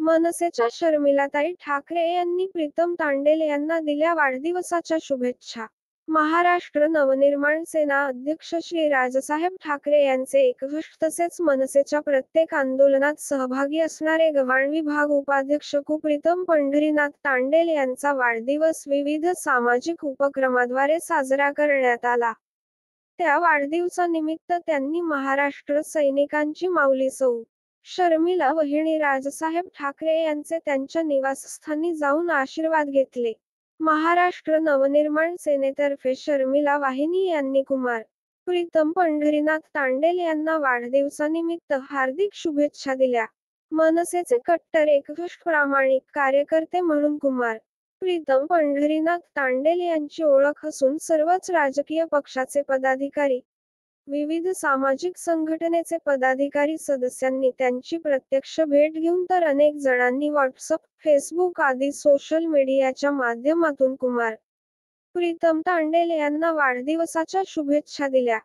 मनसेच्या शर्मिलाताई ठाकरे यांनी प्रीतम तांडेल यांना दिल्या वाढदिवसाच्या शुभेच्छा. महाराष्ट्र नवनिर्माण सेना अध्यक्ष श्री राजसाहेब ठाकरे यांचे 61 तसेच मनसेच्या प्रत्येक आंदोलनात सहभागी असणारे गव्हाण विभाग उपाध्यक्ष कु. प्रीतम पंढरीनाथ तांडेल यांचा वाढदिवस विविध सामाजिक उपक्रमाद्वारे साजरा करण्यात आला. त्या वाढदिवसानिमित्त त्यांनी महाराष्ट्र सैनिकांची माऊली सौ. शर्मिला वहिनी राजसाहेब ठाकरे यांचे त्यांच्या निवासस्थानी जाऊन आशीर्वाद घेतले. महाराष्ट्र नवनिर्माण सेनेतर्फे शर्मिला वाहिनी यांनी कुमार प्रीतम पंढरीनाथ तांडेल यांना वाढदिवसानिमित्त हार्दिक शुभेच्छा दिल्या. मनसेचे कट्टर एकनिष्ठ प्रामाणिक कार्यकर्ते म्हणून कुमार प्रीतम पंढरीनाथ तांडेल यांची ओळख असून सर्वच राजकीय पक्षाचे पदाधिकारी, विविध सामाजिक संघटनेचे पदाधिकारी सदस्यांनी त्यांची प्रत्यक्ष भेट घेऊन तर अनेक जणांनी व्हॉट्सअप, फेसबुक आदी सोशल मीडियाच्या माध्यमातून कुमार प्रीतम तांडेल यांना वाढदिवसाच्या शुभेच्छा दिल्या.